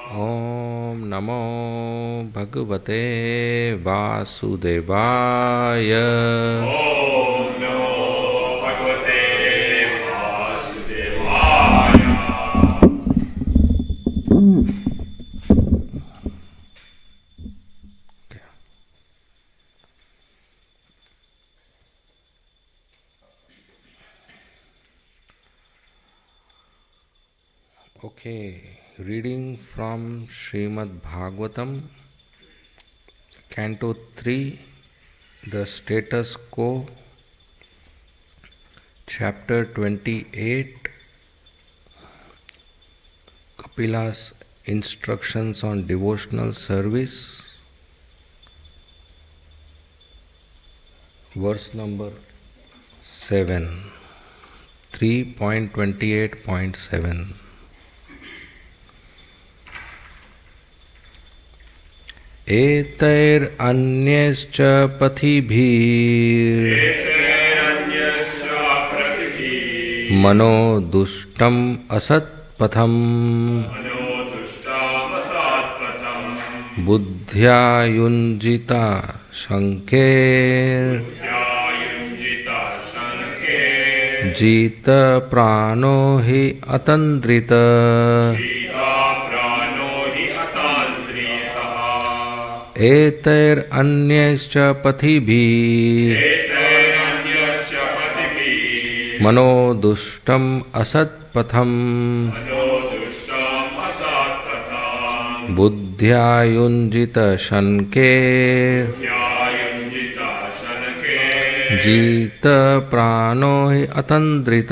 ओम नमो भगवते वासुदेवाय। ओम नमो भगवते वासुदेवाय। Okay, reading from Srimad Bhagavatam, Canto 3, the status quo, Chapter 28, Kapila's instructions on devotional service, verse number 7, 3.28.7. एतैरन्यश्च पथिभिः मनो दुष्टम् असत्पथम् बुद्ध्या युञ्जिता शङ्के जितप्राणो हि अतन्द्रित एतैरन्यश्च पथिभिः मनो दुष्टम् असत्पथम् बुद्ध्या युञ्जित शङ्के जित प्राणो हि अतन्द्रित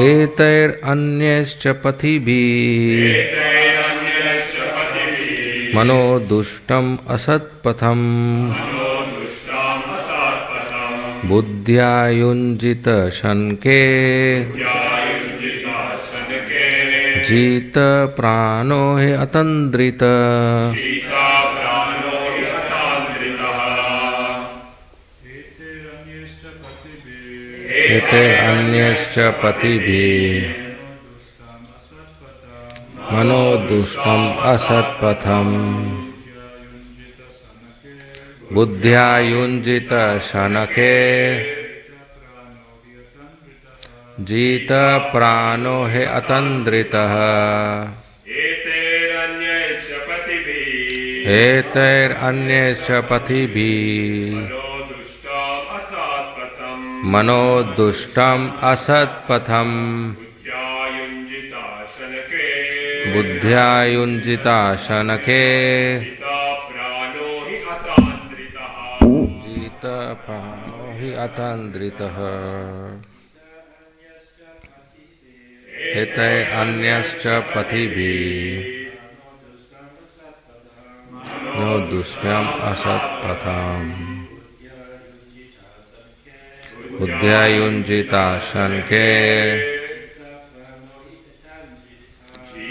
एतैरन्यश्च पथिभिः मनो दुष्टम् असत्पथम् बुद्ध्या युञ्जित शङ्के जित प्राणो हि अतन्द्रित एतैरन्यश्च पथिभिः मनो दुष्टम् असत्पथम् बुद्ध्या युञ्जित शनके जित प्राणो हि अतन्द्रितः एतैरन्यश्च पथिभिः मनो दुष्टम् असत्पथम् बुद्ध्या युञ्जिता शनके जित प्राणो हि अतन्द्रितः एतैरन्यश्च पथिभिः मनो दुष्टम् असत्पथम् बुद्ध्या युञ्जिता शङ्के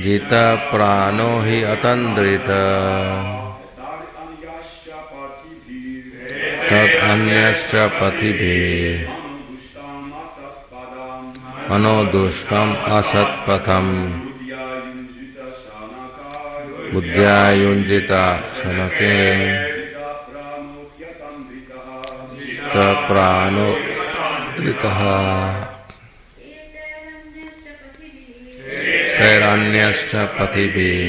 जित प्राणो हि अतन्द्रित तदन्यश्च पथिभिः मनो दुष्टम् असत्पथम् बुद्ध्या युञ्जिता शनके जित प्राणो एतैरन्यश्च पथिभिः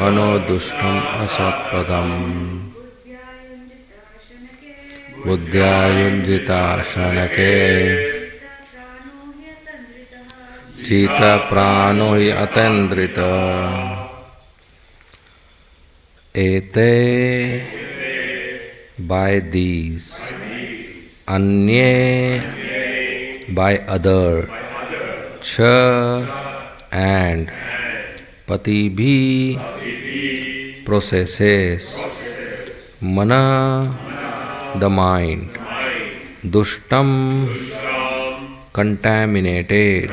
मनो दुष्टम् असत्पथम् बुद्ध्या युञ्जिता शनके जित प्राणो हि अतन्द्रित एते by these, अन्ये by other, cha and patibhi processes, mana the mind, dushtam contaminated,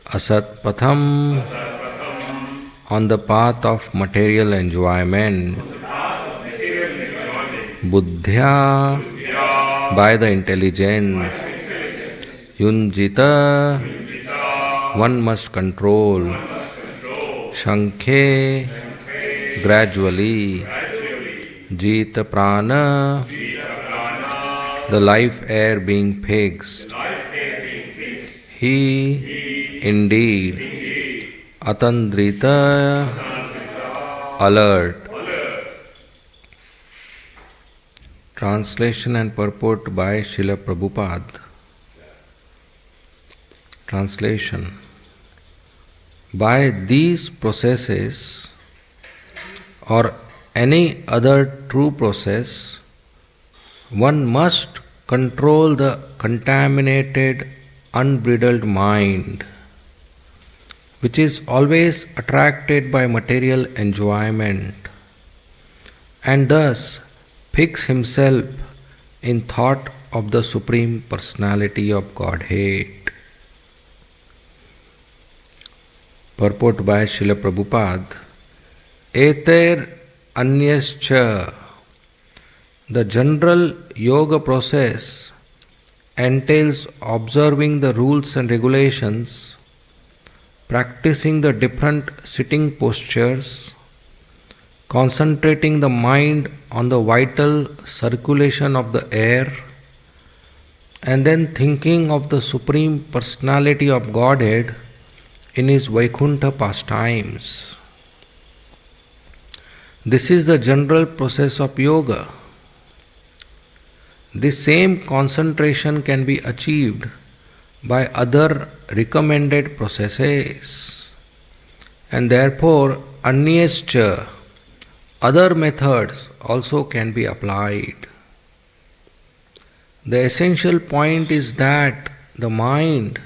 asatpatham on the path of material enjoyment, buddhya by the intelligence, Yunjita, Yunjita, one must control. one must control. Shankhe, Shankhe, gradually. gradually. Jita Prana, Jita Prana, the life air being fixed. the life air being fixed. He, indeed, Indeed, Atandrita, Atandrita, alert. alert. Translation and purport by Srila Prabhupada. Translation. By these processes or any other true process, one must control the contaminated, unbridled mind, which is always attracted by material enjoyment, and thus fix himself in thought of the Supreme Personality of Godhead. Purport by Srila Prabhupada. Eter anyascha. The general yoga process entails observing the rules and regulations, practicing the different sitting postures, concentrating the mind on the vital circulation of the air, and then thinking of the Supreme Personality of Godhead in his Vaikuntha pastimes. This is the general process of yoga. This same concentration can be achieved by other recommended processes, and therefore anyascha, other methods also can be applied. The essential point is that the mind,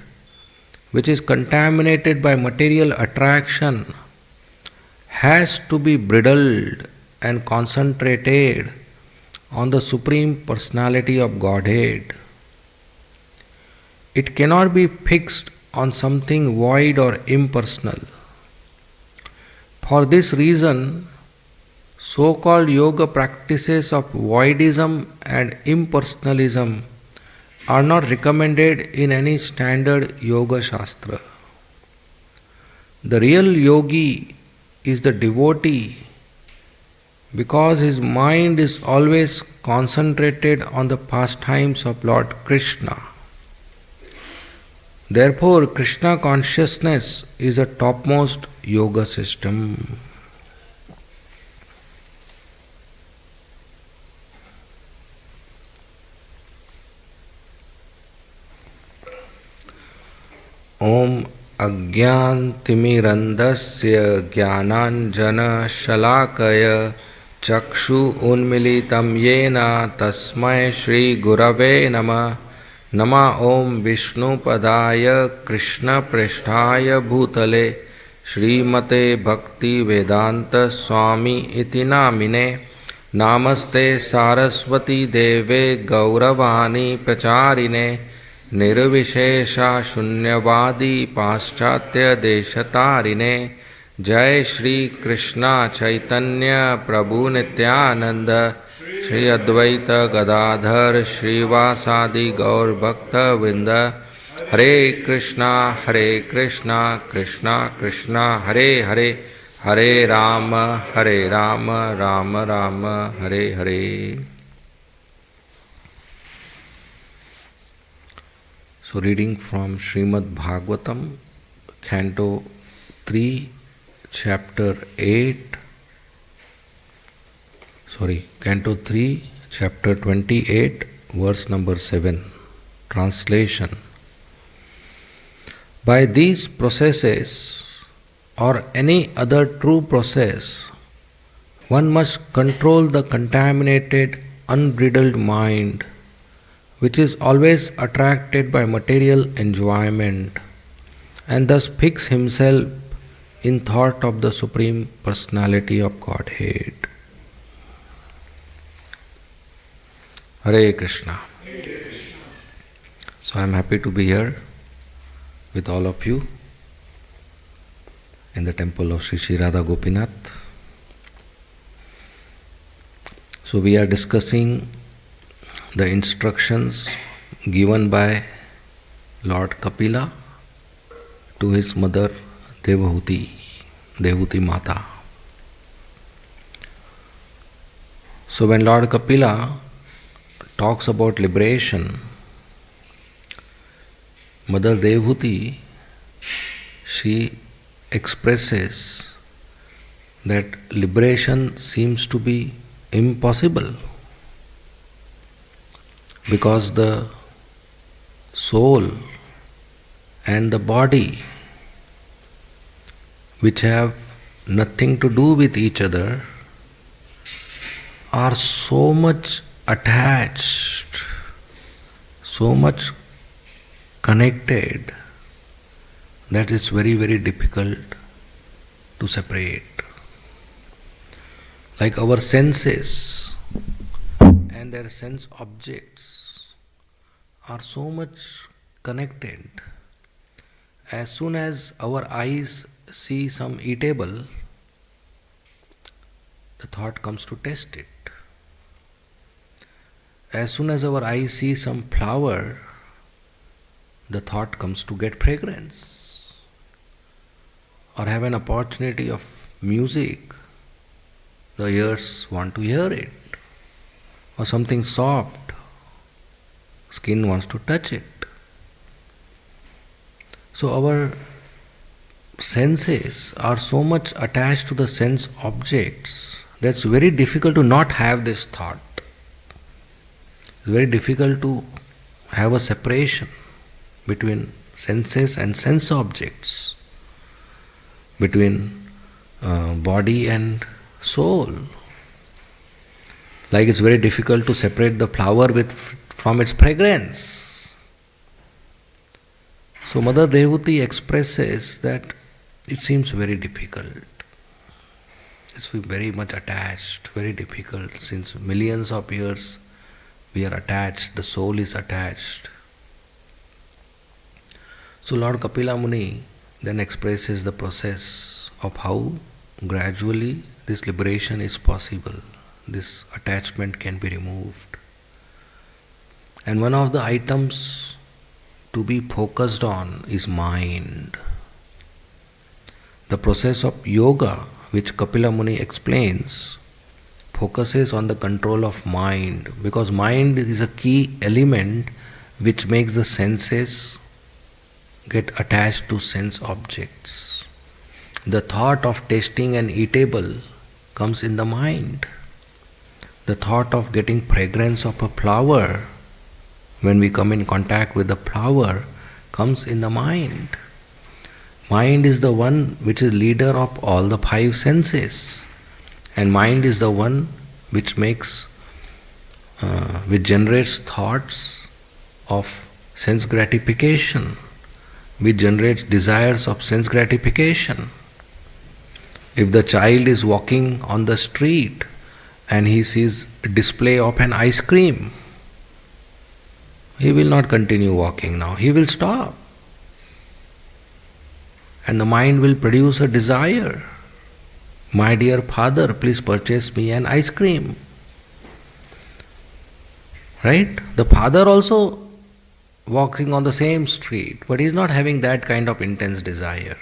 which is contaminated by material attraction, has to be bridled and concentrated on the Supreme Personality of Godhead. It cannot be fixed on something void or impersonal. For this reason, so-called yoga practices of voidism and impersonalism are not recommended in any standard yoga shastra. The real yogi is the devotee because his mind is always concentrated on the pastimes of Lord Krishna. Therefore, Krishna consciousness is the topmost yoga system. Om Ajnantimirandasya Jnananjana Shalakaya Chakshu Unmilitam Yena Tasmai Shri Gurave Nama Nama Om Vishnu Padaya Krishna Pristhaya Bhutale Srimate Bhakti Vedanta Swami Iti Namine Namaste Saraswati Deve Gauravani Pracharine Nirvishesha Shunyavadi Paschatya Deshatarine Jai Shri Krishna Chaitanya Prabhu Nityananda Shri Advaita Gadadhar Srivasadi Gaur Bhakta Vrinda Hare Krishna Krishna Krishna Hare Hare Hare Rama Rama Rama Hare Hare. So, reading from Srimad Bhagavatam, Canto 3, Chapter 8, Canto 3, Chapter 28, verse number 7. Translation. By these processes, or any other true process, one must control the contaminated, unbridled mind, which is always attracted by material enjoyment, and thus fix himself in thought of the Supreme Personality of Godhead. Hare Krishna. So I am happy to be here with all of you in the temple of Sri Sri Radha Gopinath. So we are discussing the instructions given by Lord Kapila to his mother Devahuti Mata. So when Lord Kapila talks about liberation, Mother Devahuti, she expresses that liberation seems to be impossible because the soul and the body, which have nothing to do with each other, are so much attached, so much connected, that it's very, very difficult to separate. Like our senses and their sense objects are so much connected. As soon as our eyes see some eatable, the thought comes to taste it. As soon as our eyes see some flower, the thought comes to get fragrance. Or have an opportunity of music, the ears want to hear it. Or something soft, skin wants to touch it. So our senses are so much attached to the sense objects that it's very difficult to not have this thought. It's very difficult to have a separation between senses and sense objects, between body and soul. Like it's very difficult to separate the flower from its fragrance. So Mother Devahuti expresses that it seems very difficult. It's very much attached, very difficult. Since millions of years we are attached, the soul is attached. So Lord Kapila Muni then expresses the process of how gradually this liberation is possible. This attachment can be removed. And one of the items to be focused on is mind. The process of yoga, which Kapila Muni explains, focuses on the control of mind, because mind is a key element which makes the senses get attached to sense objects. The thought of tasting an eatable comes in the mind. The thought of getting fragrance of a flower, when we come in contact with the flower, comes in the mind. Mind is the one which is leader of all the five senses. And mind is the one which which generates thoughts of sense gratification, which generates desires of sense gratification. If the child is walking on the street and he sees a display of an ice cream, he will not continue walking now, he will stop. And the mind will produce a desire. My dear father, please purchase me an ice cream. Right? The father also walking on the same street, but he is not having that kind of intense desire.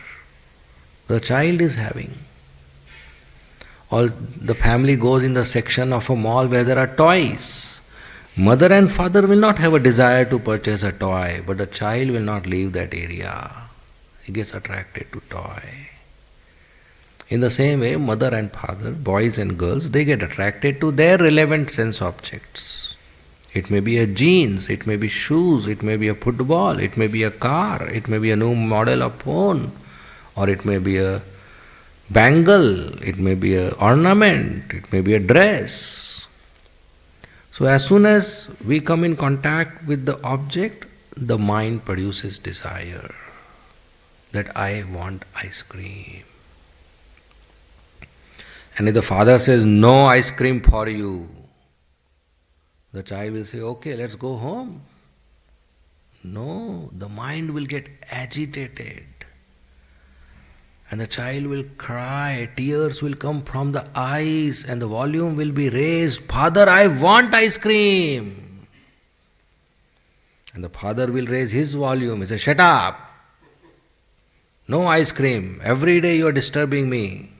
The child is having. All the family goes in the section of a mall where there are toys. Mother and father will not have a desire to purchase a toy, but the child will not leave that area. He gets attracted to toy. In the same way, mother and father, boys and girls, they get attracted to their relevant sense objects. It may be a jeans, it may be shoes, it may be a football, it may be a car, it may be a new model of phone, or it may be a bangle, it may be an ornament, it may be a dress. So as soon as we come in contact with the object, the mind produces desire that I want ice cream. And if the father says, no ice cream for you, the child will say, okay, let's go home. No, the mind will get agitated. And the child will cry, tears will come from the eyes, and the volume will be raised. Father, I want ice cream. And the father will raise his volume. He says, "Shut up! No ice cream. Every day you are disturbing me."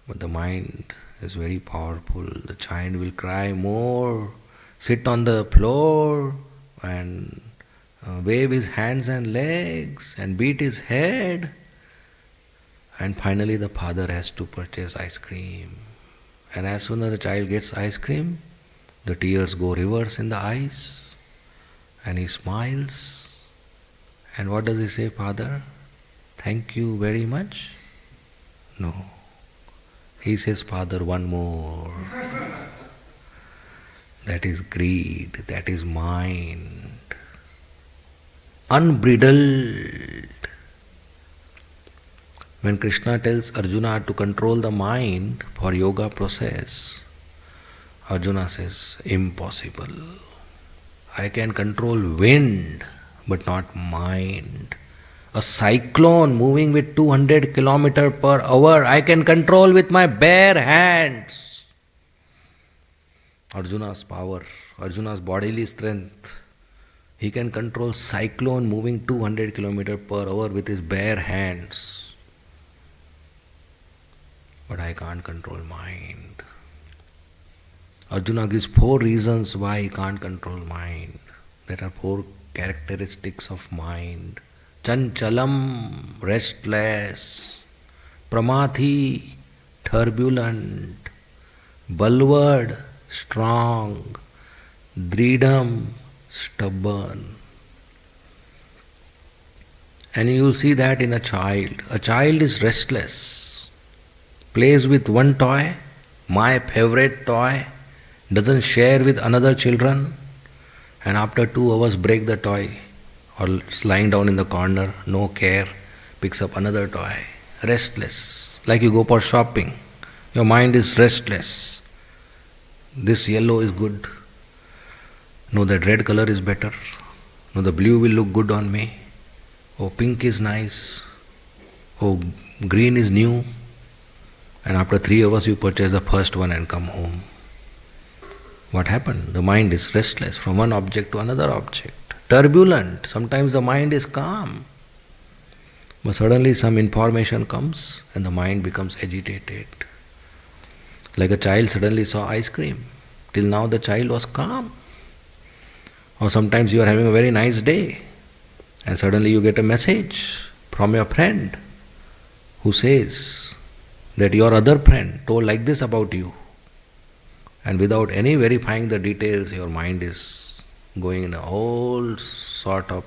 But the mind is very powerful. The child will cry more, sit on the floor and wave his hands and legs and beat his head. And finally the father has to purchase ice cream. And as soon as the child gets ice cream, the tears go reverse in the eyes and he smiles. And what does he say, "Father, thank you very much"? No. He says, "Father, one more." That is greed, that is mind. Unbridled. When Krishna tells Arjuna to control the mind for yoga process, Arjuna says, "Impossible. I can control wind, but not mind. A cyclone moving with 200 km/h, I can control with my bare hands." Arjuna's power, Arjuna's bodily strength, he can control cyclone moving 200 km/h with his bare hands. But I can't control mind. Arjuna gives 4 reasons why he can't control mind. There are 4 characteristics of mind. Chanchalam, restless. Pramathi, turbulent. Balwad, strong. Dridam, stubborn. And you see that in a child. A child is restless. Plays with one toy, my favorite toy, doesn't share with another children, and after 2 hours break the toy or it's lying down in the corner, no care, picks up another toy. Restless. Like you go for shopping. Your mind is restless. This yellow is good. No, that red color is better. No, the blue will look good on me. Oh, pink is nice. Oh, green is new. And after 3 hours you purchase the first one and come home. What happened? The mind is restless from one object to another object. Turbulent. Sometimes the mind is calm. But suddenly some information comes and the mind becomes agitated. Like a child suddenly saw ice cream. Till now the child was calm. Or sometimes you are having a very nice day and suddenly you get a message from your friend who says that your other friend told like this about you. And without any verifying the details, your mind is going in a whole sort of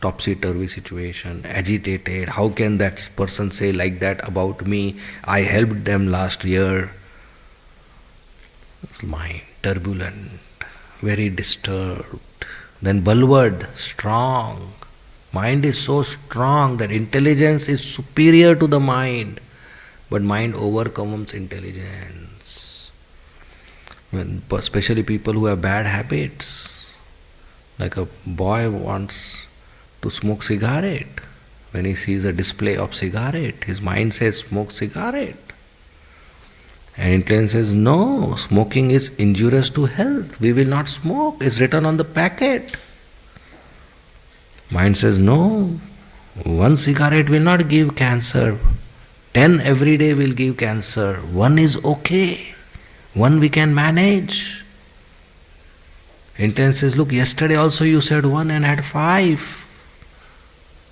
topsy-turvy situation, agitated. How can that person say like that about me? I helped them last year. It's mind, turbulent, very disturbed. Then Balwad, strong. Mind is so strong that intelligence is superior to the mind. But mind overcomes intelligence. Especially people who have bad habits. Like a boy wants to smoke cigarette. When he sees a display of cigarette, his mind says, "Smoke cigarette." And intelligence says, "No, smoking is injurious to health. We will not smoke. It's written on the packet." Mind says, "No, one cigarette will not give cancer. 10 every day will give cancer. One is okay. One we can manage." Intelligence says, "Look, yesterday also you said 1 and had 5.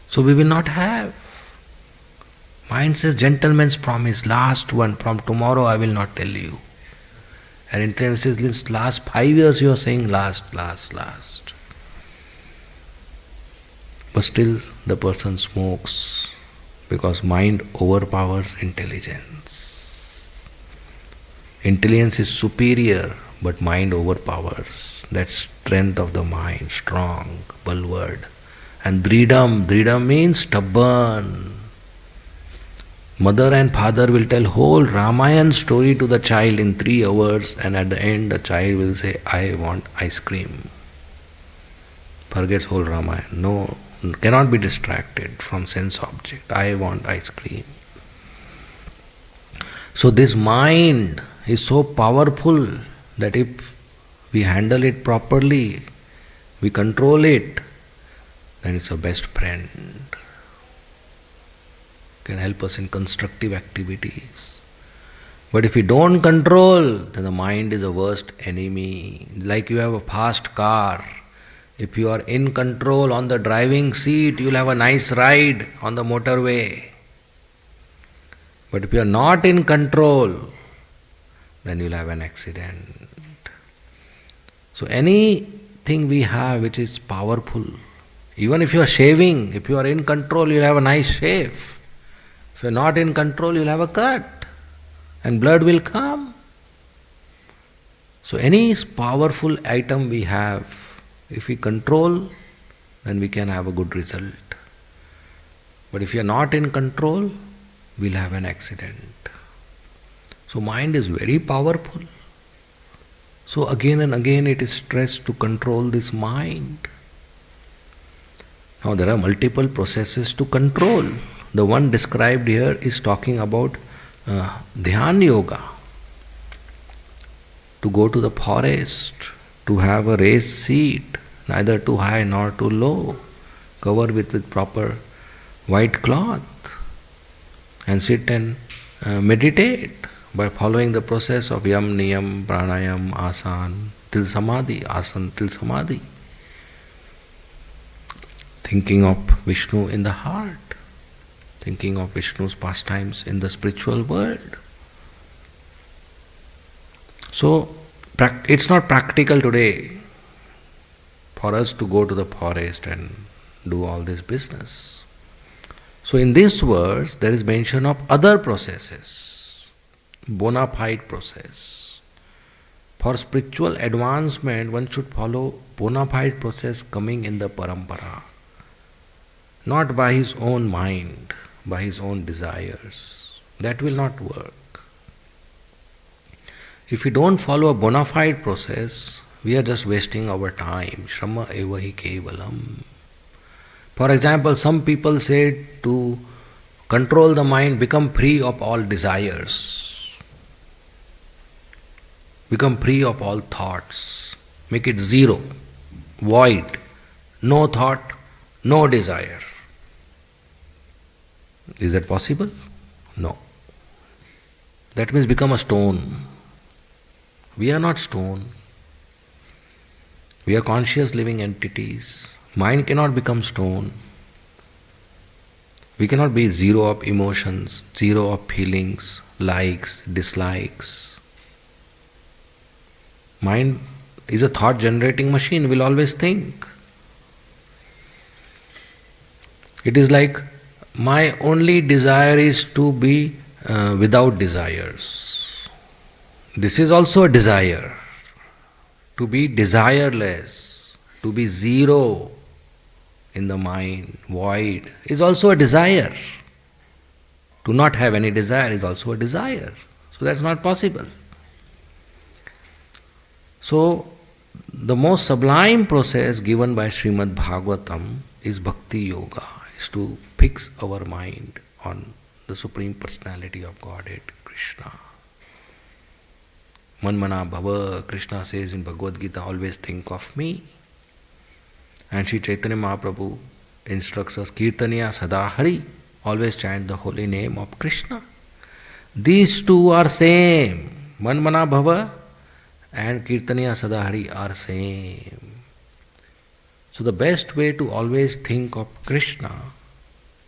So we will not have." Mind says, "Gentleman's promise, last one. From tomorrow I will not tell you." And intelligence says, "Since last 5 years you are saying last. But still the person smokes. Because mind overpowers intelligence. Intelligence is superior, but mind overpowers. That strength of the mind, strong, Balwad. And Dridam means stubborn. Mother and father will tell whole Ramayana story to the child in 3 hours, and at the end the child will say, "I want ice cream." Forgets whole Ramayana. No, cannot be distracted from sense object. I want ice cream. So this mind is so powerful that if we handle it properly, we control it, then it's our best friend. Can help us in constructive activities. But if we don't control, then the mind is the worst enemy. Like you have a fast car. If you are in control on the driving seat, you'll have a nice ride on the motorway. But if you are not in control, then you'll have an accident. So anything we have which is powerful, even if you are shaving, if you are in control, you'll have a nice shave. If you are not in control, you'll have a cut and blood will come. So any powerful item we have, if we control, then we can have a good result. But if you are not in control, we'll have an accident. So mind is very powerful. So again and again it is stressed to control this mind. Now there are multiple processes to control. The one described here is talking about Dhyan Yoga. To go to the forest, to have a raised seat, neither too high nor too low, covered with proper white cloth, and sit and meditate by following the process of yam, niyam, pranayam, asan, till samadhi, asan till samadhi. Thinking of Vishnu in the heart, thinking of Vishnu's pastimes in the spiritual world. So, it's not practical today for us to go to the forest and do all this business. So in this verse, there is mention of other processes, bona fide process. For spiritual advancement, one should follow bona fide process coming in the parampara, not by his own mind, by his own desires. That will not work. If we don't follow a bona fide process, we are just wasting our time. Shrama eva hi kevalam. For example, some people say to control the mind, become free of all desires. Become free of all thoughts. Make it zero, void, no thought, no desire. Is that possible? No. That means become a stone. We are not stone. We are conscious living entities. Mind cannot become stone. We cannot be zero of emotions, zero of feelings, likes, dislikes. Mind is a thought generating machine, will always think. It is like my only desire is to be without desires. This is also a desire. To be desireless, to be zero in the mind, void, is also a desire. To not have any desire is also a desire. So that's not possible. So the most sublime process given by Srimad Bhagavatam is Bhakti Yoga, is to fix our mind on the Supreme Personality of Godhead, Krishna. Manmana Bhava, Krishna says in Bhagavad Gita, always think of me. And Sri Chaitanya Mahaprabhu instructs us, Kirtaniya Sada Hari, always chant the holy name of Krishna. These two are same. Manmana Bhava and Kirtaniya Sada Hari are same. So the best way to always think of Krishna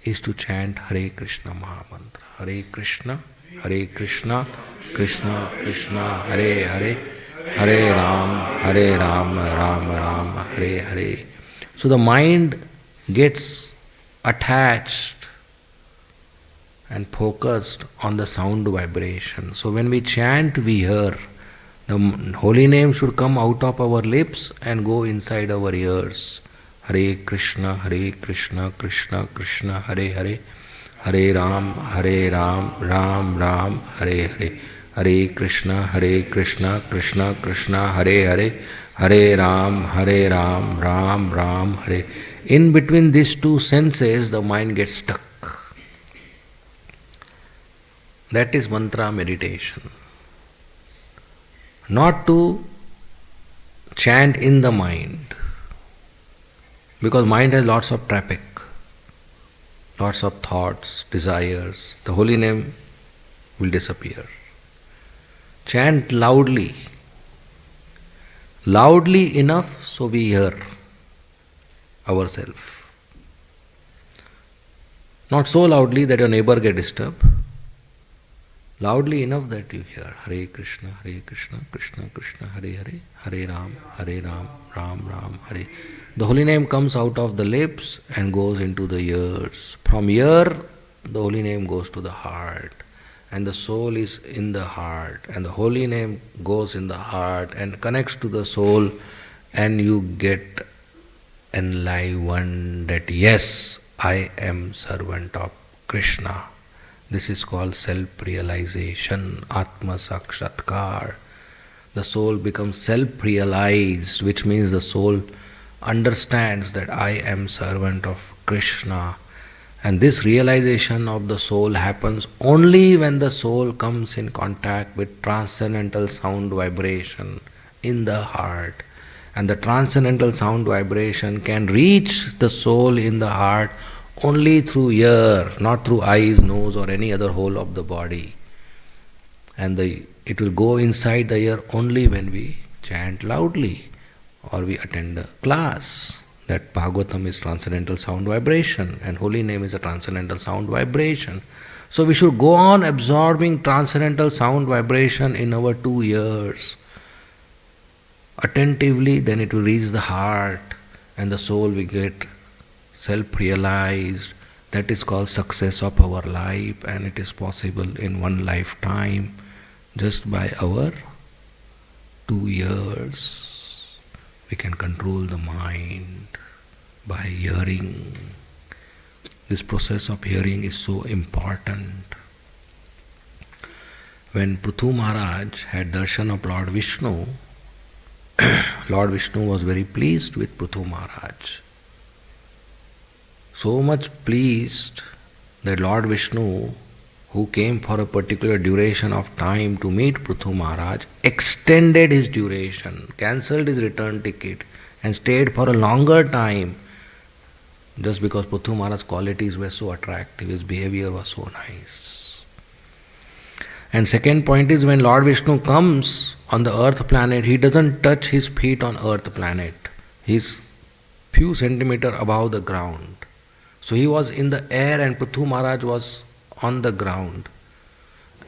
is to chant Hare Krishna Mahamantra. Hare Krishna, Krishna Krishna, Hare Hare, Hare Ram, Ram Ram, Hare Hare. So the mind gets attached and focused on the sound vibration. So when we chant, we hear. The holy name should come out of our lips and go inside our ears. Hare Krishna, Krishna Krishna, Hare Hare, Hare Ram, Ram Ram, Hare Hare. Hare Krishna, Krishna Krishna, Hare Hare, Hare Ram, Ram Ram, Hare. In between these two senses, the mind gets stuck. That is mantra meditation. Not to chant in the mind. Because mind has lots of traffic, lots of thoughts, desires. The holy name will disappear. Chant loudly. Loudly enough so we hear ourselves. Not so loudly that your neighbor get disturbed. Loudly enough that you hear Hare Krishna, Krishna Krishna, Hare Hare, Hare Ram, Ram Ram, Hare. The holy name comes out of the lips and goes into the ears. From ear, the holy name goes to the heart. And the soul is in the heart. And the holy name goes in the heart and connects to the soul, and you get enlivened that yes, I am servant of Krishna. This is called self-realization, Atma Sakshatkar. The soul becomes self-realized, which means the soul understands that I am servant of Krishna. And this realization of the soul happens only when the soul comes in contact with transcendental sound vibration in the heart. And the transcendental sound vibration can reach the soul in the heart only through ear, not through eyes, nose, or any other hole of the body. And it will go inside the ear only when we chant loudly or we attend a class. That Bhagavatam is transcendental sound vibration and holy name is a transcendental sound vibration. So we should go on absorbing transcendental sound vibration in our 2 ears. Attentively, then it will reach the heart and the soul will get self-realized. That is called success of our life, and it is possible in one lifetime just by our 2 ears. We can control the mind by hearing. This process of hearing is so important. When Prithu Maharaj had darshan of Lord Vishnu, Lord Vishnu was very pleased with Prithu Maharaj. So much pleased that Lord Vishnu, who came for a particular duration of time to meet Prithu Maharaj, extended his duration, cancelled his return ticket and stayed for a longer time just because Prithu Maharaj's qualities were so attractive, his behavior was so nice. And second point is, when Lord Vishnu comes on the earth planet, he doesn't touch his feet on earth planet. He's few centimeters above the ground. So he was in the air and Prithu Maharaj was on the ground.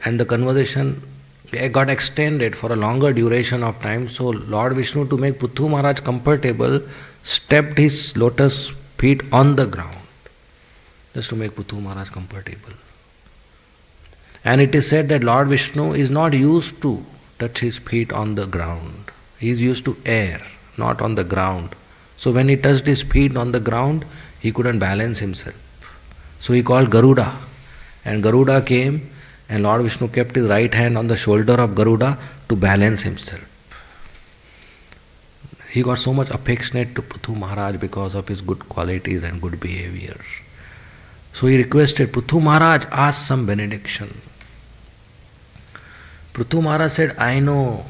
And the conversation got extended for a longer duration of time. So Lord Vishnu, to make Prithu Maharaj comfortable, stepped his lotus feet on the ground, just to make Prithu Maharaj comfortable. And it is said that Lord Vishnu is not used to touch his feet on the ground. He is used to air, not on the ground. So when he touched his feet on the ground, he couldn't balance himself. So he called Garuda. And Garuda came and Lord Vishnu kept his right hand on the shoulder of Garuda to balance himself. He got so much affectionate to Prithu Maharaj because of his good qualities and good behavior. So he requested, Prithu Maharaj, ask some benediction. Prithu Maharaj said, I know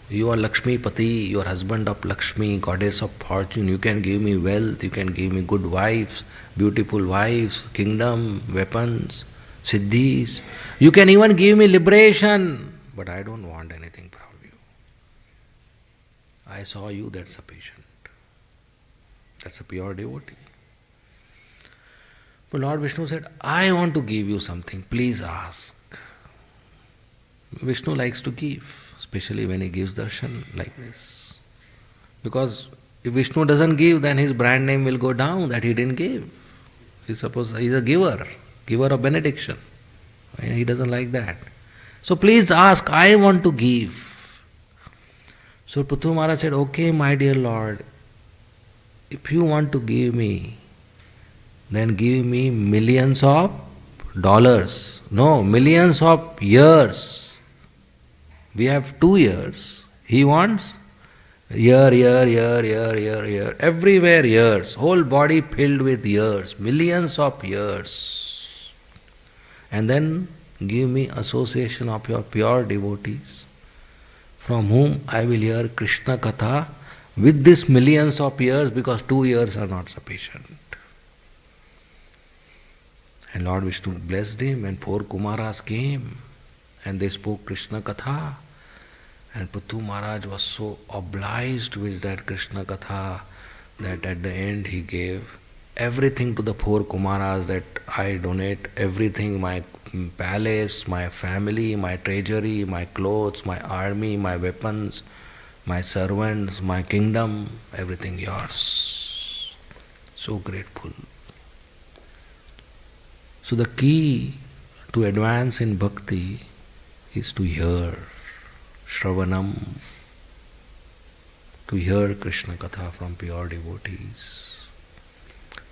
you are Lakshmi Pati, you are husband of Lakshmi, goddess of fortune. You can give me wealth, you can give me good wives, beautiful wives, kingdom, weapons, siddhis. You can even give me liberation, but I don't want anything from you. I saw you, that's sufficient. That's a pure devotee. But Lord Vishnu said, I want to give you something, please ask. Vishnu likes to give, especially when he gives darshan like this. Because if Vishnu doesn't give, then his brand name will go down that he didn't give. He's a giver of benediction. And he doesn't like that. So please ask, I want to give. So Prithu Maharaj said, okay, my dear Lord, if you want to give me, then give me millions of dollars. No, millions of years. We have 2 years. He wants year. Everywhere years. Whole body filled with years. Millions of years. And then give me association of your pure devotees, from whom I will hear Krishna Katha with this millions of years, because 2 years are not sufficient. And Lord Vishnu blessed him, and 4 Kumaras came and they spoke Krishna Katha. And Prithu Maharaj was so obliged with that Krishna Katha that at the end he gave everything to the 4 Kumaras, that I donate everything, my palace, my family, my treasury, my clothes, my army, my weapons, my servants, my kingdom, everything yours. So grateful. So the key to advance in bhakti is to hear Shravanam, to hear Krishna Katha from pure devotees.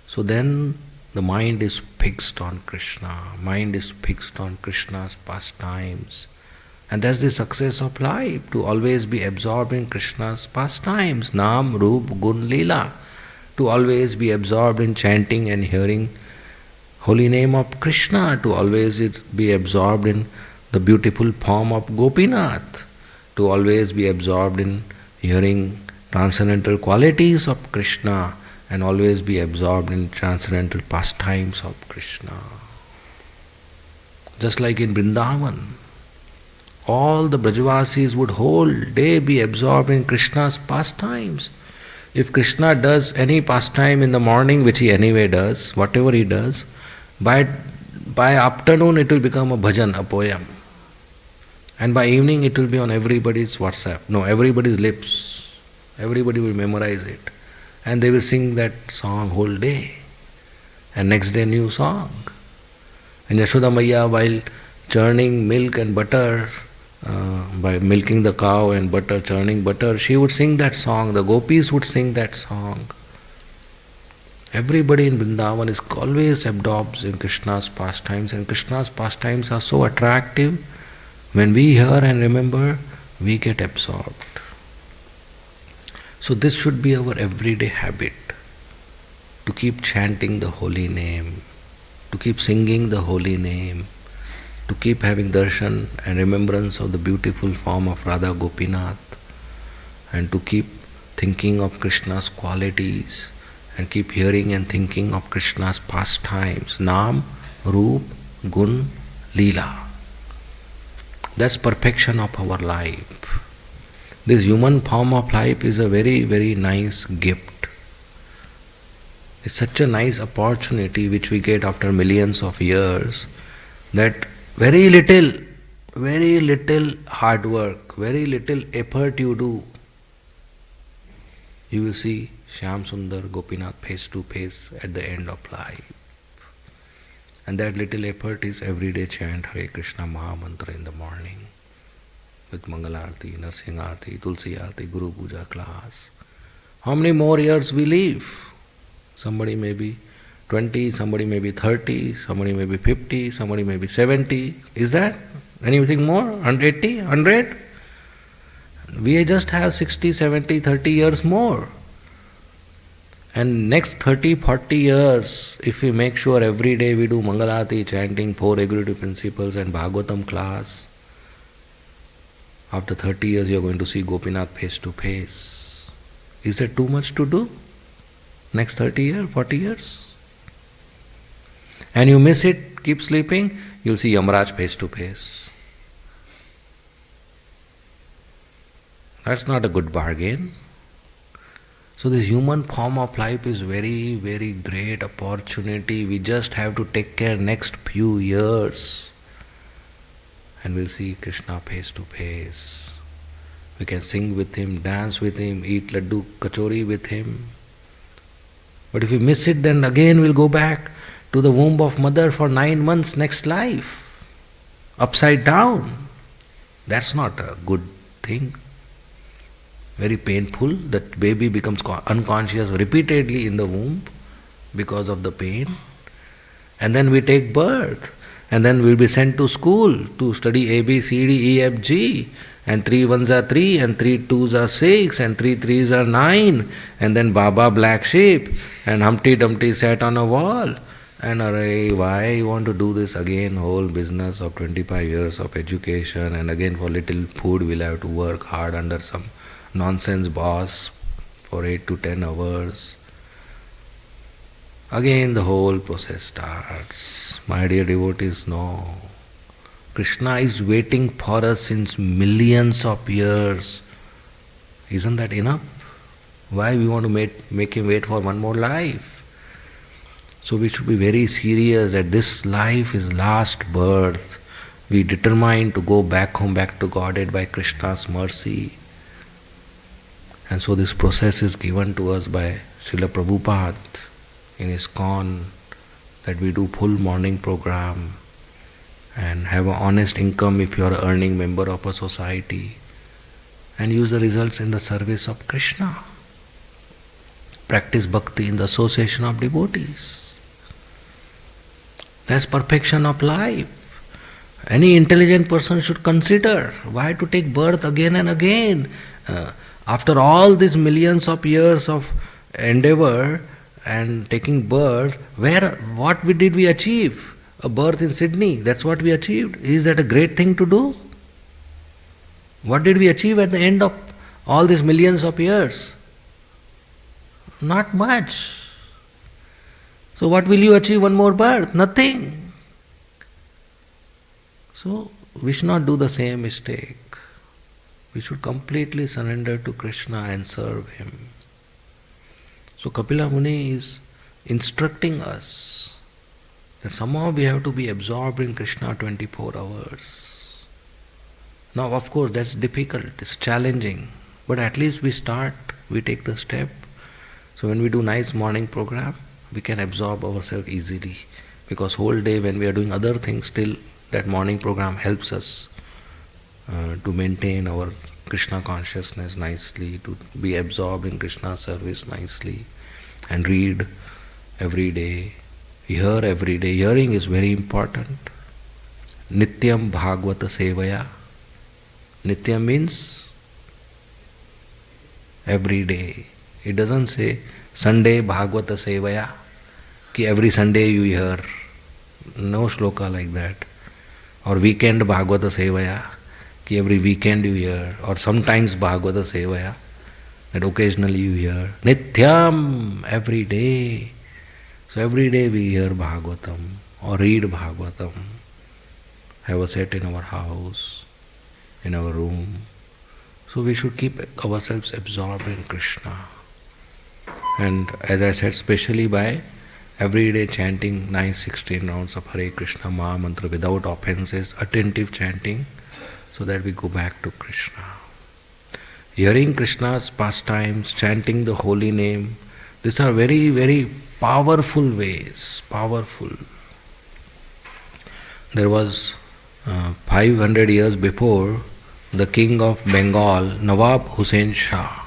So then the mind is fixed on Krishna, mind is fixed on Krishna's pastimes. And that's the success of life, to always be absorbed in Krishna's pastimes, Nam, Roop, Gun, Leela, to always be absorbed in chanting and hearing holy name of Krishna, to always be absorbed in the beautiful form of Gopinath, to always be absorbed in hearing transcendental qualities of Krishna, and always be absorbed in transcendental pastimes of Krishna. Just like in Vrindavan, all the Brajavasis would whole day be absorbed in Krishna's pastimes. If Krishna does any pastime in the morning, which he anyway does, whatever he does, by afternoon it will become a bhajan, a poem. And by evening it will be on everybody's WhatsApp, everybody's lips. Everybody will memorize it. And they will sing that song whole day. And next day new song. And Yashoda Maiya, while churning milk and butter, by milking the cow and butter, churning butter, she would sing that song. The gopis would sing that song. Everybody in Vrindavan is always absorbed in Krishna's pastimes, and Krishna's pastimes are so attractive. When we hear and remember, we get absorbed. So this should be our everyday habit, to keep chanting the holy name, to keep singing the holy name, to keep having darshan and remembrance of the beautiful form of Radha Gopinath, and to keep thinking of Krishna's qualities, and keep hearing and thinking of Krishna's pastimes, Nam, Roop, Gun, Leela. That's perfection of our life. This human form of life is a very, very nice gift. It's such a nice opportunity which we get after millions of years, that very little hard work, very little effort you do, you will see Shyam Sundar Gopinath face to face at the end of life. And that little effort is everyday chant Hare Krishna Maha Mantra in the morning, with Mangalarti, Narsingh Arti, Tulsi Arti, Guru Puja class. How many more years we live? Somebody may be 20, somebody may be 30, somebody may be 50, somebody may be 70. Is that anything more? 180? 100? We just have 60, 70, 30 years more. And next 30, 40 years, if we make sure every day we do Mangalati, chanting 4 regulative principles and Bhagavatam class, after 30 years you are going to see Gopinath face to face. Is that too much to do? Next 30 years, 40 years? And you miss it, keep sleeping, you'll see Yamaraj face to face. That's not a good bargain. So this human form of life is very, very great opportunity. We just have to take care next few years, and we'll see Krishna face to face. We can sing with him, dance with him, eat laddu kachori with him. But if we miss it, then again we'll go back to the womb of mother for 9 months next life, upside down. That's not a good thing. Very painful. That baby becomes unconscious repeatedly in the womb because of the pain. And then we take birth. And then we'll be sent to school to study A, B, C, D, E, F, G. And 3 ones are 3, and 3 twos are 6, and 3 threes are 9. And then Baba black sheep, and Humpty Dumpty sat on a wall. And why you want to do this again? Whole business of 25 years of education, and again for little food we'll have to work hard under some nonsense boss, for 8 to 10 hours. Again the whole process starts. My dear devotees, no. Krishna is waiting for us since millions of years. Isn't that enough? Why we want to make him wait for one more life? So we should be very serious that this life is last birth. We determine to go back home, back to Godhead by Krishna's mercy. And so this process is given to us by Srila Prabhupada in ISKCON, that we do full morning program and have an honest income if you are an earning member of a society, and use the results in the service of Krishna. Practice bhakti in the association of devotees. That's perfection of life. Any intelligent person should consider why to take birth again and again. After all these millions of years of endeavor and taking birth, what did we achieve? A birth in Sydney, that's what we achieved. Is that a great thing to do? What did we achieve at the end of all these millions of years? Not much. So what will you achieve one more birth? Nothing. So we should not do the same mistake. We should completely surrender to Krishna and serve him. So Kapila Muni is instructing us that somehow we have to be absorbed in Krishna 24 hours. Now of course that's difficult, it's challenging, but at least we start, we take the step. So when we do nice morning program, we can absorb ourselves easily, because whole day when we are doing other things, still that morning program helps us to maintain our Krishna consciousness nicely, to be absorbed in Krishna service nicely, and read every day, hear every day. Hearing is very important. Nityam Bhagavata Sevaya. Nityam means every day. It doesn't say Sunday Bhagavata Sevaya, ki every Sunday you hear. No shloka like that. Or weekend Bhagavata Sevaya, ki every weekend you hear. Or sometimes Bhagavata Sevaya, that occasionally you hear. Nityam, every day. So every day we hear Bhagavatam or read Bhagavatam. Have a set in our house, in our room. So we should keep ourselves absorbed in Krishna. And as I said, especially by every day chanting nice 16 rounds of Hare Krishna Maha Mantra without offenses, attentive chanting, so that we go back to Krishna. Hearing Krishna's pastimes, chanting the holy name, these are very, very powerful ways, powerful. There was 500 years before, the king of Bengal, Nawab Hussain Shah,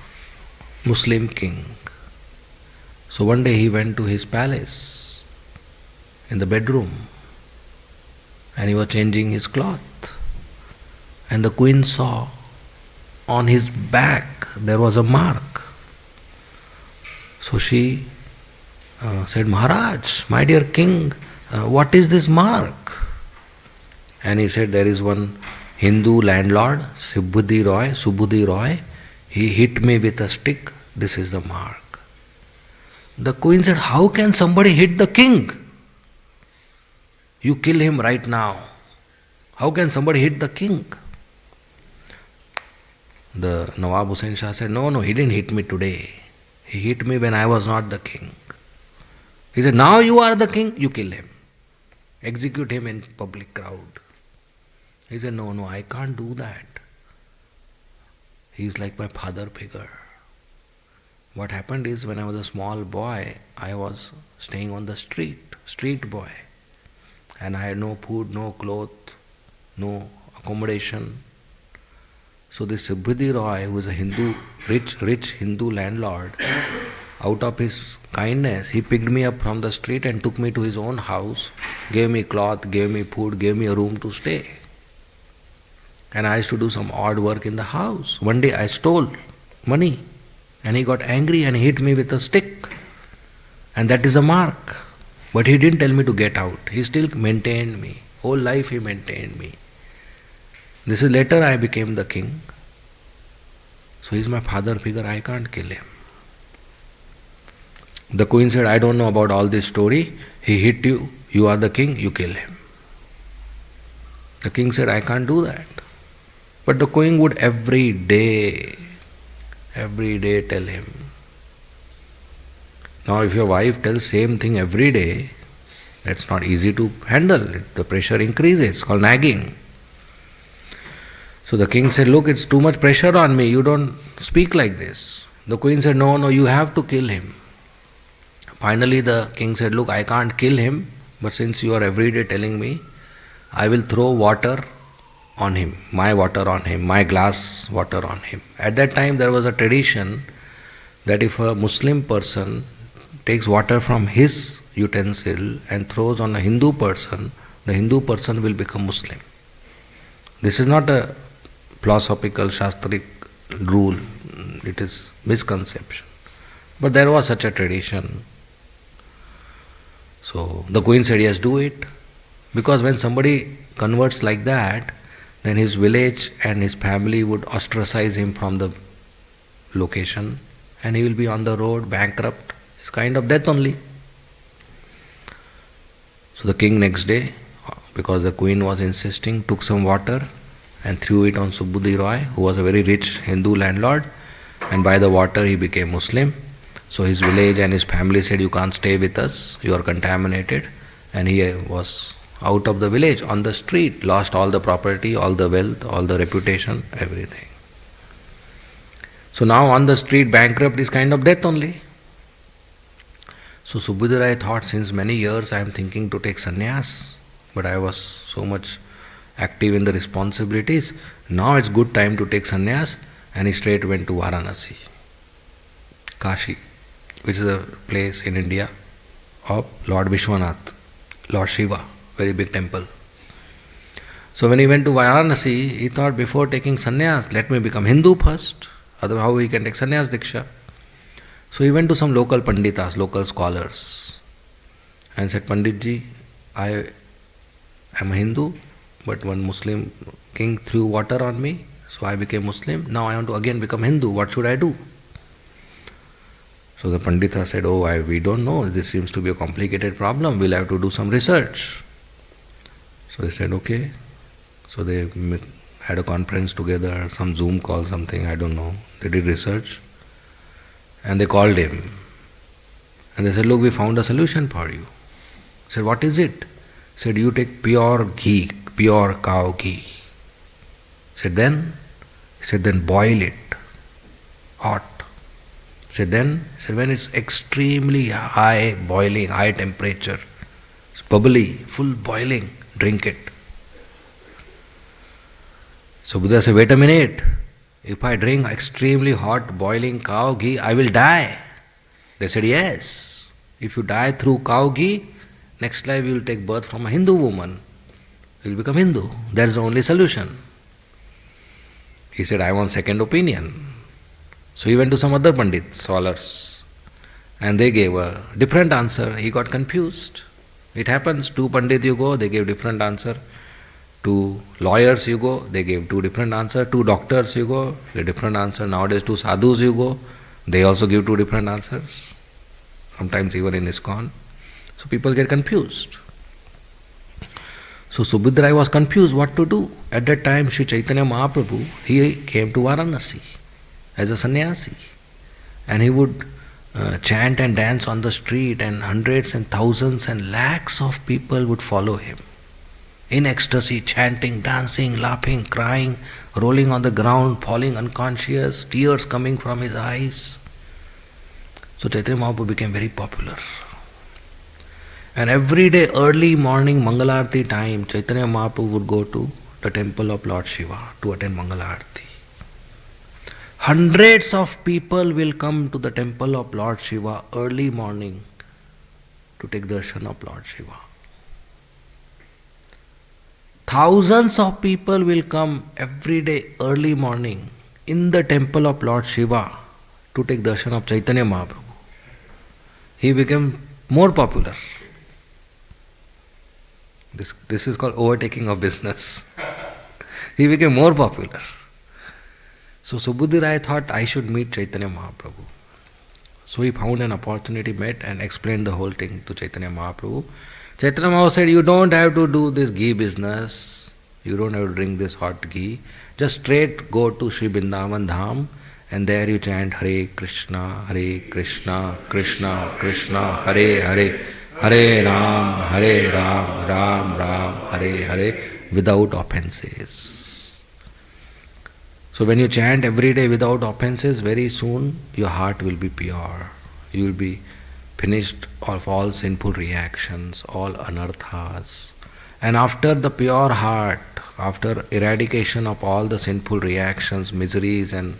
Muslim king. So one day he went to his palace in the bedroom and he was changing his cloth, and the queen saw on his back there was a mark. So she said, Maharaj, my dear king, what is this mark? And he said, there is one Hindu landlord, Subudhi Roy, he hit me with a stick, this is the mark. The queen said, how can somebody hit the king? You kill him right now. How can somebody hit the king? The Nawab Hussain Shah said, no, he didn't hit me today. He hit me when I was not the king. He said, now you are the king, you kill him. Execute him in public crowd. He said, no, I can't do that. He is like my father figure. What happened is, when I was a small boy, I was staying on the street boy. And I had no food, no cloth, no accommodation. So this Subudhi Roy, who is a Hindu, rich Hindu landlord, out of his kindness, he picked me up from the street and took me to his own house, gave me cloth, gave me food, gave me a room to stay. And I used to do some odd work in the house. One day I stole money and he got angry and hit me with a stick. And that is a mark. But he didn't tell me to get out. He still maintained me. Whole life he maintained me. This is later I became the king. So he is my father figure, I can't kill him. The queen said, I don't know about all this story. He hit you, you are the king, you kill him. The king said, I can't do that. But the queen would every day tell him. Now if your wife tells same thing every day, that's not easy to handle. The pressure increases, it's called nagging. So the king said, look, it's too much pressure on me, you don't speak like this. The queen said, no, you have to kill him. Finally the king said, look, I can't kill him, but since you are every day telling me, I will throw water on him, my water on him, my glass water on him. At that time there was a tradition that if a Muslim person takes water from his utensil and throws on a Hindu person, the Hindu person will become Muslim. This is not a philosophical, shastric rule, it is misconception. But there was such a tradition. So the queen said, yes, do it. Because when somebody converts like that, then his village and his family would ostracize him from the location and he will be on the road, bankrupt. It's kind of death only. So the king next day, because the queen was insisting, took some water and threw it on Subudhi Roy, who was a very rich Hindu landlord, and by the water he became Muslim. So his village and his family said, you can't stay with us, you are contaminated. And he was out of the village, on the street, lost all the property, all the wealth, all the reputation, everything. So now on the street, bankrupt is kind of death only. So Subudhi Rai thought, since many years I am thinking to take sannyas, but I was so much active in the responsibilities, now it's good time to take sannyas, and he straight went to Varanasi, Kashi, which is a place in India of Lord Vishwanath, Lord Shiva, very big temple. So when he went to Varanasi, he thought, before taking sannyas, let me become Hindu first, otherwise how he can take sannyas diksha. So he went to some local panditas, local scholars, and said, Panditji, I am a Hindu, but one Muslim king threw water on me, so I became Muslim. Now I want to again become Hindu, what should I do? So the Pandita said, we don't know, this seems to be a complicated problem, we'll have to do some research. So they said, okay. So they had a conference together, some Zoom call, something, I don't know. They did research and they called him. And they said, look, we found a solution for you. He said, what is it? He said, you take pure ghee, pure cow ghee. He said, then? He said, then boil it, hot. He said, when it's extremely high boiling, high temperature, it's bubbly, full boiling, drink it. So Buddha said, wait a minute, if I drink extremely hot boiling cow ghee, I will die. They said, yes, if you die through cow ghee, next life you will take birth from a Hindu woman. You will become Hindu. That's the only solution. He said, I want second opinion. So he went to some other Pandit, scholars, and they gave a different answer. He got confused. It happens, two Pandit you go, they gave different answer. Two lawyers you go, they gave two different answer. Two doctors you go, a different answer. Nowadays two sadhus you go, they also give two different answers. Sometimes even in ISKCON. So people get confused. So Subudhi Rai was confused what to do. At that time Sri Chaitanya Mahaprabhu, he came to Varanasi as a sannyasi, and he would chant and dance on the street, and hundreds and thousands and lakhs of people would follow him in ecstasy, chanting, dancing, laughing, crying, rolling on the ground, falling unconscious, tears coming from his eyes. So Chaitanya Mahaprabhu became very popular, and every day early morning Mangalarti time, Chaitanya Mahaprabhu would go to the temple of Lord Shiva to attend Mangalarti. Hundreds of people will come to the temple of Lord Shiva early morning to take darshan of Lord Shiva. Thousands of people will come every day early morning in the temple of Lord Shiva to take darshan of Chaitanya Mahaprabhu. He became more popular. This is called overtaking of business. He became more popular. So Subudhi Rai thought, I should meet Chaitanya Mahaprabhu. So he found an opportunity, met and explained the whole thing to Chaitanya Mahaprabhu. Chaitanya Mahaprabhu said, you don't have to do this ghee business. You don't have to drink this hot ghee. Just straight go to Sri Vrindavan Dham and there you chant Hare Krishna, Krishna Krishna, Hare Hare, Hare Ram, Ram Ram, Hare Hare, without offenses. So when you chant every day without offenses, very soon your heart will be pure. You will be finished of all sinful reactions, all anarthas. And after the pure heart, after eradication of all the sinful reactions, miseries and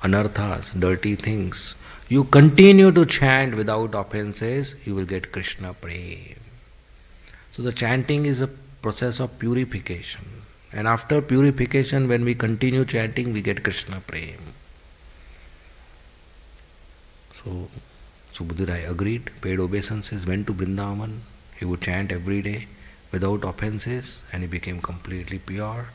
anarthas, dirty things, you continue to chant without offenses, you will get Krishna Prem. So the chanting is a process of purification. And after purification, when we continue chanting, we get Krishna Prem. So Subhudirai agreed, paid obeisances, went to Vrindavan. He would chant every day without offenses and he became completely pure.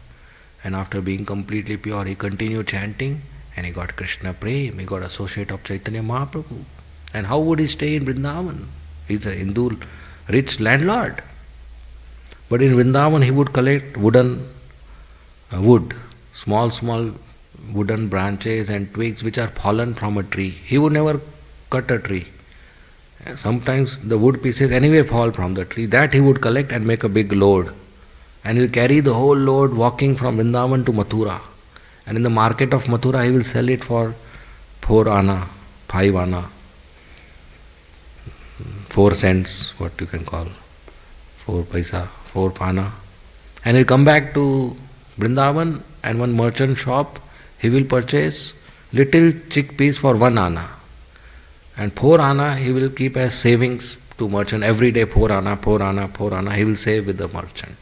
And after being completely pure, he continued chanting and he got Krishna Prem. He got associate of Chaitanya Mahaprabhu. And how would he stay in Vrindavan? He's a Hindu rich landlord. But in Vrindavan, he would collect wood, small wooden branches and twigs which are fallen from a tree. He would never cut a tree. Sometimes the wood pieces anyway fall from the tree. That he would collect and make a big load. And he will carry the whole load walking from Vrindavan to Mathura. And in the market of Mathura, he will sell it for 4 anna, 5 anna, 4 cents, what you can call, 4 paisa, 4 anna. And he'll come back to Vrindavan and one merchant shop, he will purchase little chickpeas for 1 anna. And 4 anna he will keep as savings to merchant. Every day 4 anna, 4 anna, 4 anna, he will save with the merchant.